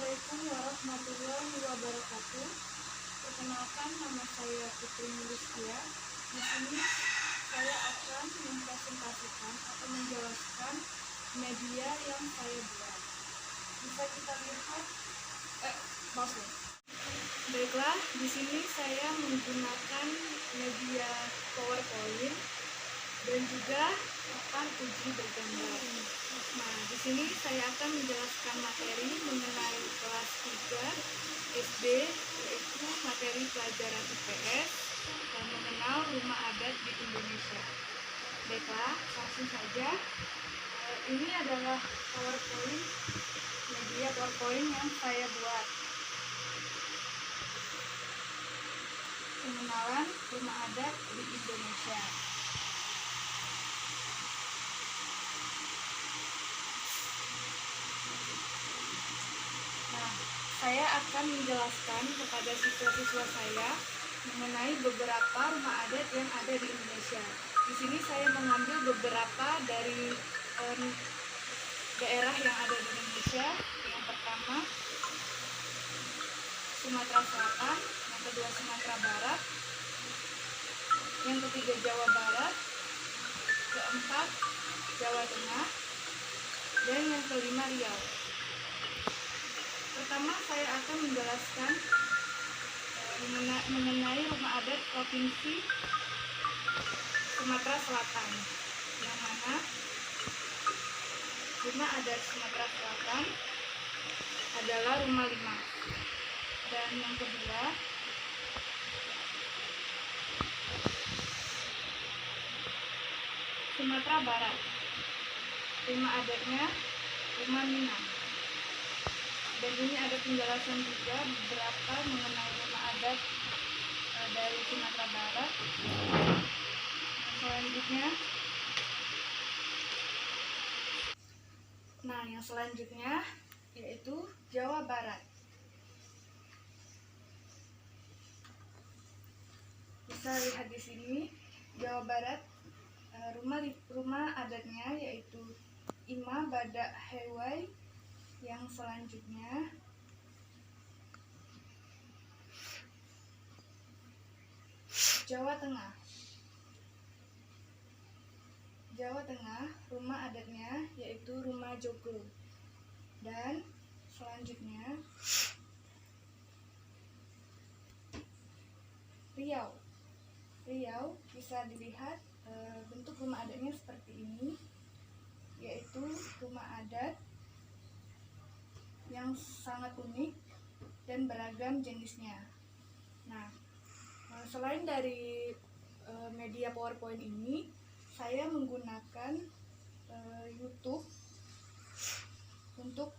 Assalamualaikum warahmatullahi wabarakatuh. Perkenalkan, nama saya Putri Nulistia. Di sini saya akan mempresentasikan atau menjelaskan media yang saya buat. Bisa kita lihat, pause. Baiklah, di sini saya menggunakan media PowerPoint dan juga akan uji bergambar. Nah, di sini saya akan menjelaskan materi mengenai kelas 3 SD, yaitu materi pelajaran IPS dan mengenal rumah adat di Indonesia. Baiklah, langsung saja. Ini adalah PowerPoint, media PowerPoint yang saya buat. Pengenalan rumah adat di Indonesia. Saya akan menjelaskan kepada siswa-siswa saya mengenai beberapa rumah adat yang ada di Indonesia. Di sini saya mengambil beberapa dari daerah yang ada di Indonesia. Yang pertama, Sumatera Selatan, yang kedua Sumatera Barat, yang ketiga Jawa Barat, keempat Jawa Tengah, dan yang kelima Riau. Pertama, saya akan menjelaskan mengenai rumah adat Provinsi Sumatera Selatan, yang mana rumah adat Sumatera Selatan adalah rumah 5. Dan yang kedua, Sumatera Barat, rumah adatnya rumah Minang. Dan ini ada penjelasan juga beberapa mengenai rumah adat dari Sumatera Barat. Yang selanjutnya yaitu Jawa Barat. Bisa lihat di sini Jawa Barat, rumah adatnya yaitu Ima Badak Hewai. Yang selanjutnya Jawa Tengah. Jawa Tengah, rumah adatnya yaitu rumah Joglo. Dan selanjutnya Riau. Riau bisa dilihat bentuk rumah adatnya seperti ini, yaitu rumah adat yang sangat unik dan beragam jenisnya. Nah, selain dari media PowerPoint ini, saya menggunakan YouTube untuk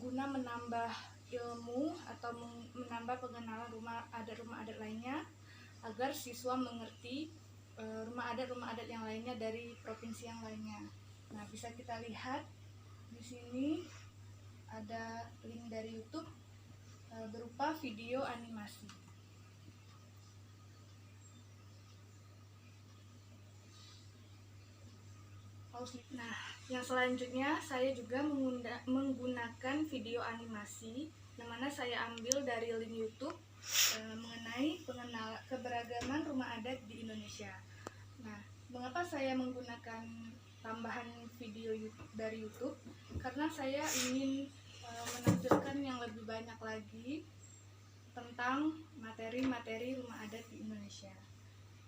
guna menambah ilmu atau menambah pengenalan rumah adat lainnya, agar siswa mengerti rumah adat yang lainnya dari provinsi yang lainnya. Nah, bisa kita lihat di sini ada link dari YouTube berupa video animasi. Nah, yang selanjutnya saya juga menggunakan video animasi, yang mana saya ambil dari link YouTube mengenai keberagaman rumah adat di Indonesia. Nah, mengapa saya menggunakan tambahan video dari YouTube? Karena saya ingin menampilkan yang lebih banyak lagi tentang materi-materi rumah adat di Indonesia.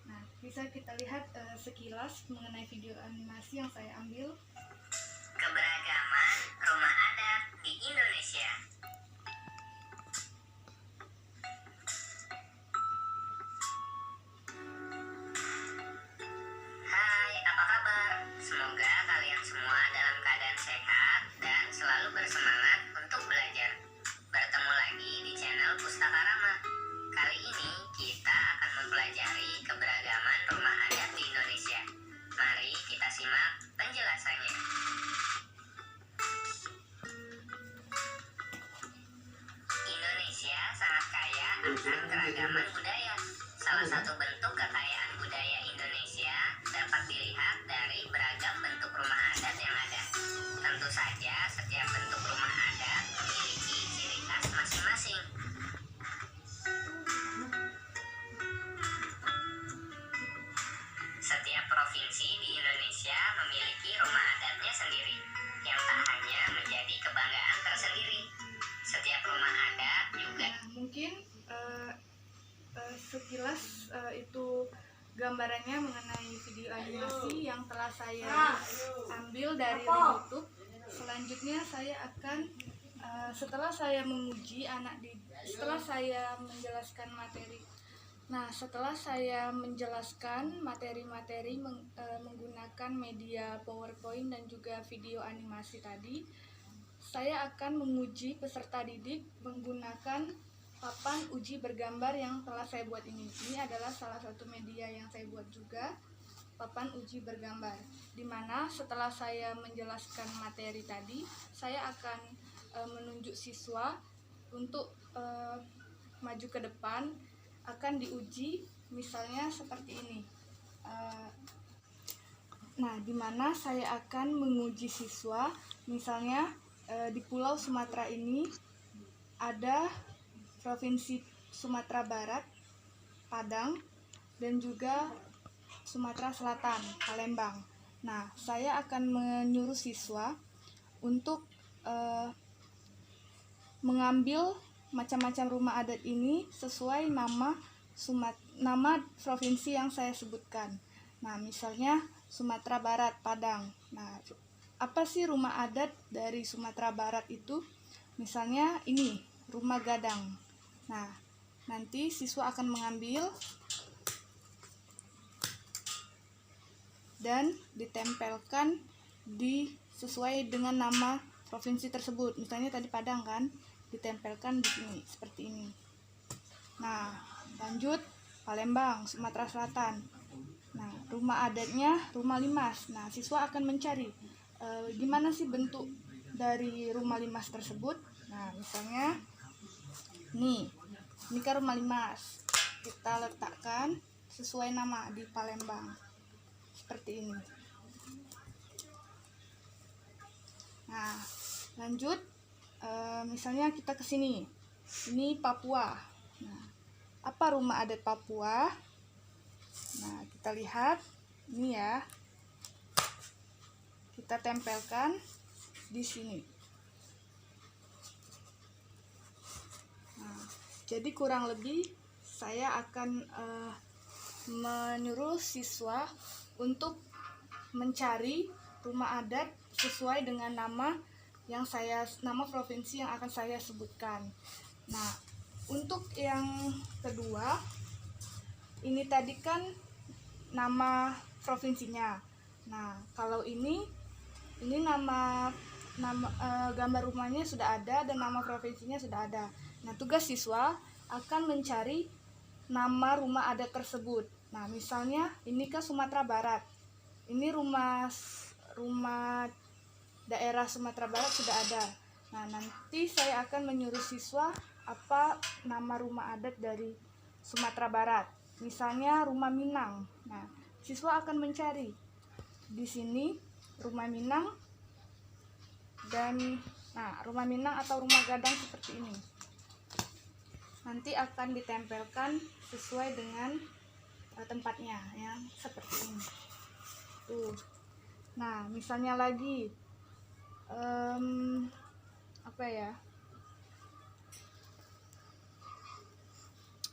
Nah, bisa kita lihat sekilas mengenai video animasi yang saya ambil. Keberagaman rumah adat di Indonesia. Hai, apa kabar? Semoga kalian semua dalam keadaan sehat dan selalu bersemangat untuk belajar. Bertemu lagi di channel Pustaka Rama. Kali ini kita akan mempelajari keberagaman rumah adat di Indonesia. Mari kita simak penjelasannya. Indonesia sangat kaya akan keragaman budaya. Salah satu bentuk kekayaan budaya Indonesia dapat dilihat dari beragam bentuk rumah adat yang ada. Tentu saja setiap bentuk rumah adat memiliki ciri khas sekilas itu gambarannya mengenai video animasi yang telah saya ambil dari YouTube. Selanjutnya saya akan setelah saya menguji setelah saya menjelaskan materi. Nah, setelah saya menjelaskan materi-materi menggunakan media PowerPoint dan juga video animasi tadi, saya akan menguji peserta didik menggunakan papan uji bergambar yang telah saya buat ini. Ini adalah salah satu media yang saya buat juga, papan uji bergambar. Dimana setelah saya menjelaskan materi tadi, saya akan menunjuk siswa untuk maju ke depan, akan diuji misalnya seperti ini. Nah, dimana saya akan menguji siswa, misalnya di Pulau Sumatera ini ada Provinsi Sumatera Barat, Padang, dan juga Sumatera Selatan, Palembang. Nah, saya akan menyuruh siswa untuk mengambil macam-macam rumah adat ini sesuai nama provinsi yang saya sebutkan. Nah, misalnya Sumatera Barat, Padang. Nah, apa sih rumah adat dari Sumatera Barat itu? Misalnya ini, rumah gadang. Nah, nanti siswa akan mengambil dan ditempelkan sesuai dengan nama provinsi tersebut. Misalnya tadi Padang kan, ditempelkan di sini seperti ini. Nah, lanjut Palembang, Sumatera Selatan. Nah, rumah adatnya rumah limas. Nah, siswa akan mencari gimana sih bentuk dari rumah limas tersebut. Nah, misalnya ini kan rumah limas. Kita letakkan sesuai nama di Palembang seperti ini. Nah, lanjut misalnya kita ke sini. Ini Papua. Nah, apa rumah adat Papua? Nah, kita lihat ini ya. Kita tempelkan di sini. Nah, jadi kurang lebih saya akan menyuruh siswa untuk mencari rumah adat sesuai dengan nama provinsi yang akan saya sebutkan. Nah, untuk yang kedua, ini tadi kan nama provinsinya. Nah, kalau ini nama gambar rumahnya sudah ada dan nama provinsinya sudah ada. Nah, tugas siswa akan mencari nama rumah adat tersebut. Nah, misalnya ini ke Sumatera Barat. Ini rumah daerah Sumatera Barat sudah ada. Nah, nanti saya akan menyuruh siswa apa nama rumah adat dari Sumatera Barat. Misalnya rumah Minang. Nah, siswa akan mencari di sini rumah Minang dan rumah Minang atau rumah gadang seperti ini. Nanti akan ditempelkan sesuai dengan tempatnya yang seperti ini. Tuh. Nah, misalnya lagi apa ya?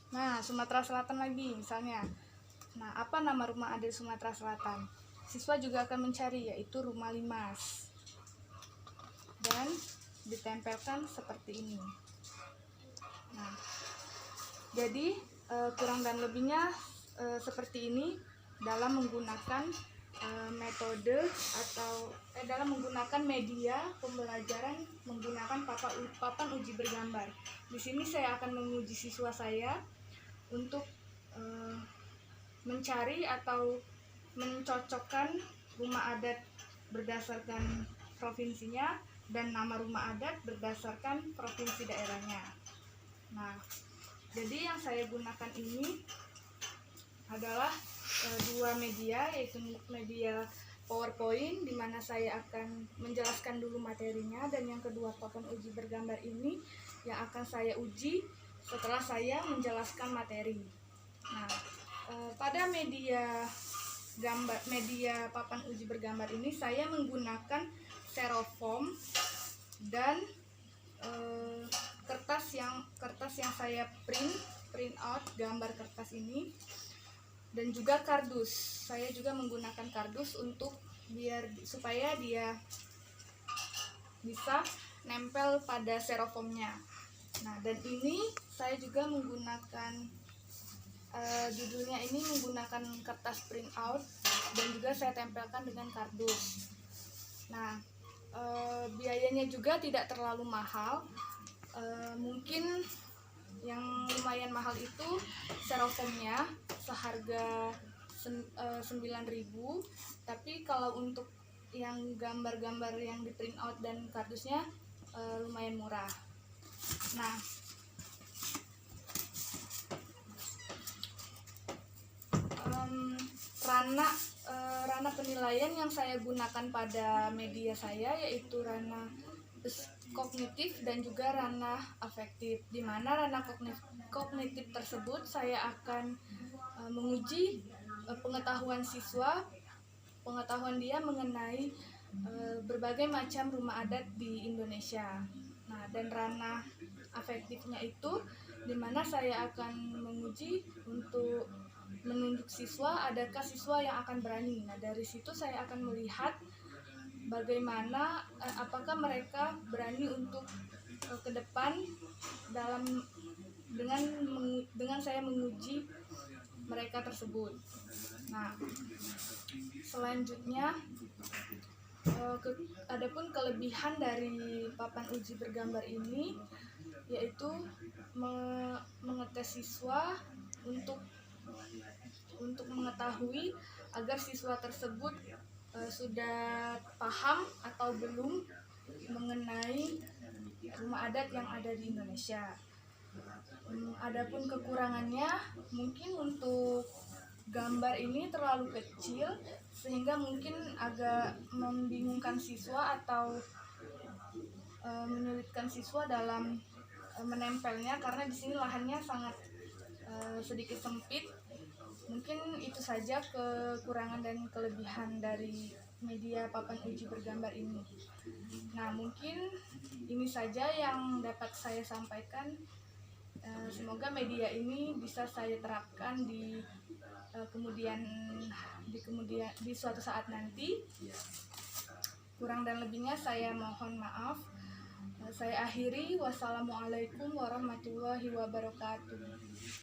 Nah, Sumatera Selatan lagi misalnya. Nah, apa nama rumah adat Sumatera Selatan? Siswa juga akan mencari, yaitu rumah limas. Dan ditempelkan seperti ini. Nah, jadi kurang dan lebihnya seperti ini dalam menggunakan metode atau dalam menggunakan media pembelajaran menggunakan papan uji bergambar. Di sini saya akan menguji siswa saya untuk mencari atau mencocokkan rumah adat berdasarkan provinsinya dan nama rumah adat berdasarkan provinsi daerahnya. Nah, jadi yang saya gunakan ini adalah dua media, yaitu media PowerPoint di mana saya akan menjelaskan dulu materinya, dan yang kedua papan uji bergambar ini yang akan saya uji setelah saya menjelaskan materi. Nah, pada media papan uji bergambar ini saya menggunakan styrofoam dan kertas yang saya print print out gambar kertas ini, dan juga kardus. Saya juga menggunakan kardus untuk supaya dia bisa nempel pada styrofoamnya. Nah, dan ini saya juga menggunakan judulnya ini menggunakan kertas print out dan juga saya tempelkan dengan kardus. Nah, biayanya juga tidak terlalu mahal. Mungkin yang lumayan mahal itu styrofoamnya seharga 9.000, tapi kalau untuk yang gambar-gambar yang di print out dan kardusnya lumayan murah. Nah, ranah penilaian yang saya gunakan pada media saya yaitu ranah kognitif dan juga ranah afektif, di mana ranah kognitif tersebut saya akan menguji pengetahuan dia mengenai berbagai macam rumah adat di Indonesia. Nah, dan ranah afektifnya itu di mana saya akan menguji untuk menunjuk siswa, adakah siswa yang akan berani. Nah, dari situ saya akan melihat bagaimana apakah mereka berani untuk ke depan dengan saya menguji mereka tersebut. Nah, selanjutnya adapun kelebihan dari papan uji bergambar ini yaitu mengetes siswa untuk mengetahui agar siswa tersebut sudah paham atau belum mengenai rumah adat yang ada di Indonesia. Adapun kekurangannya, mungkin untuk gambar ini terlalu kecil sehingga mungkin agak membingungkan siswa atau menyulitkan siswa dalam menempelnya, karena di sini lahannya sangat sedikit sempit. Mungkin itu saja kekurangan dan kelebihan dari media papan uji bergambar ini. Nah, mungkin ini saja yang dapat saya sampaikan. Semoga media ini bisa saya terapkan di suatu saat nanti. Kurang dan lebihnya saya mohon maaf. Saya akhiri. Wassalamualaikum warahmatullahi wabarakatuh.